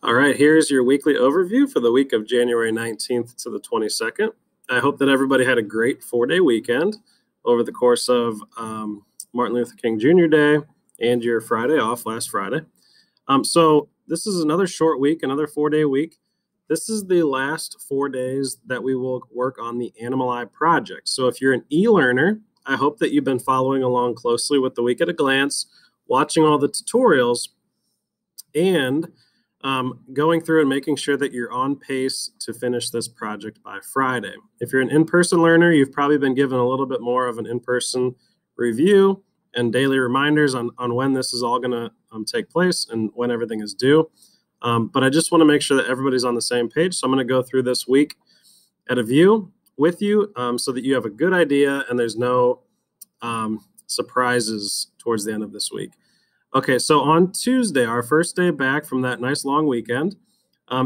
All right, here's your weekly overview for the week of January 19th to the 22nd. I hope that everybody had a great 4-day weekend over the course of Martin Luther King Jr. Day and your Friday off last Friday. So this is another short week, another 4-day week. This is the last 4 days that we will work on the Animal-i project. So if you're an e-learner, I hope that you've been following along closely with the Week at a Glance, watching all the tutorials, and going through and making sure that you're on pace to finish this project by Friday. If you're an in-person learner, you've probably been given a little bit more of an in-person review and daily reminders on when this is all going to take place and when everything is due. But I just want to make sure that everybody's on the same page. So I'm going to go through this week at a view with you so that you have a good idea and there's no surprises towards the end of this week. Okay, so on Tuesday, our first day back from that nice long weekend,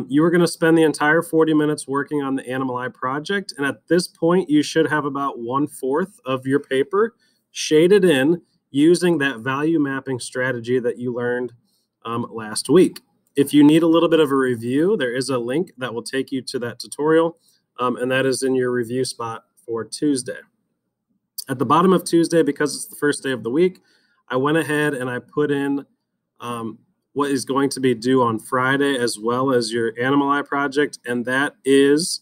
you are going to spend the entire 40 minutes working on the Animal-i project. And at this point, you should have about 1/4 of your paper shaded in using that value mapping strategy that you learned last week. If you need a little bit of a review, there is a link that will take you to that tutorial, and that is in your review spot for Tuesday. At the bottom of Tuesday, because it's the first day of the week, I went ahead and I put in what is going to be due on Friday, as well as your Animal-i project, and that is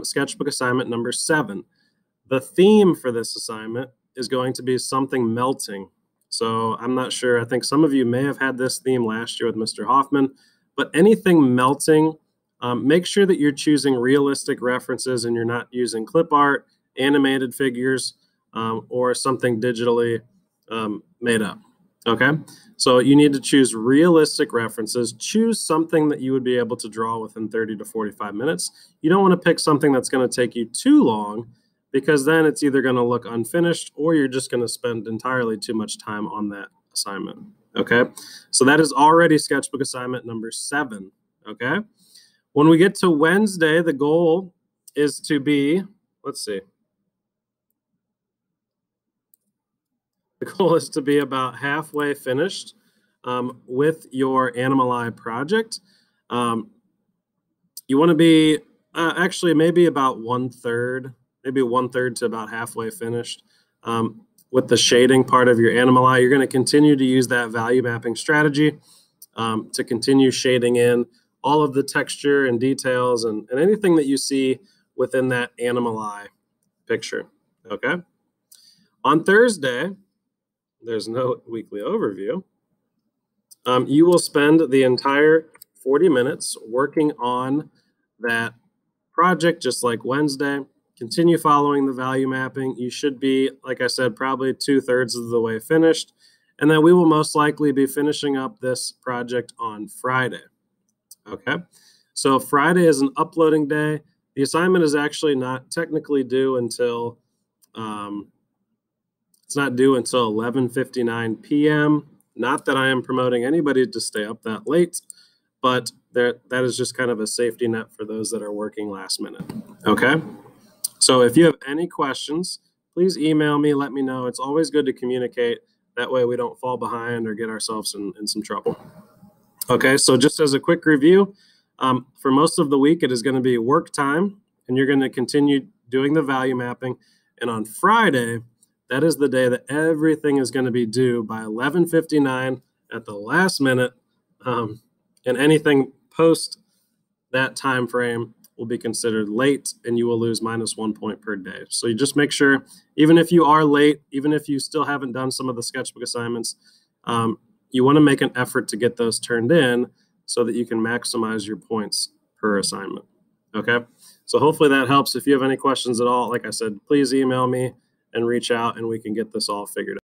sketchbook assignment number 7. The theme for this assignment is going to be something melting. So I'm not sure, I think some of you may have had this theme last year with Mr. Hoffman, but anything melting, make sure that you're choosing realistic references and you're not using clip art, animated figures, or something digitally made up. Okay, so you need to choose realistic references. Choose something that you would be able to draw within 30 to 45 minutes. You don't want to pick something that's going to take you too long, because then it's either going to look unfinished or you're just going to spend entirely too much time on that assignment. Okay, so that is already sketchbook assignment number 7. Okay, when we get to Wednesday, the goal is to be, let's see, the goal is to be about halfway finished with your Animal-i project. You want to be actually maybe about 1/3, maybe 1/3 to about halfway finished with the shading part of your Animal-i. You're going to continue to use that value mapping strategy to continue shading in all of the texture and details and anything that you see within that Animal-i picture. Okay. On Thursday, there's no weekly overview. You will spend the entire 40 minutes working on that project, just like Wednesday. Continue following the value mapping. You should be, like I said, probably 2/3 of the way finished. And then we will most likely be finishing up this project on Friday. Okay, so Friday is an uploading day. The assignment is actually not technically due until it's not due until 11:59 p.m. Not that I am promoting anybody to stay up that late, but that is just kind of a safety net for those that are working last minute. Okay, so if you have any questions, please email me, let me know. It's always good to communicate. That way we don't fall behind or get ourselves in some trouble. Okay, so just as a quick review, for most of the week, it is going to be work time, and you're going to continue doing the value mapping. And on Friday, that is the day that everything is going to be due by 11:59 at the last minute, and anything post that time frame will be considered late, and you will lose -1 point per day. So you just make sure, even if you are late, even if you still haven't done some of the sketchbook assignments, you want to make an effort to get those turned in so that you can maximize your points per assignment. Okay, so hopefully that helps. If you have any questions at all, like I said, please email me and reach out and we can get this all figured out.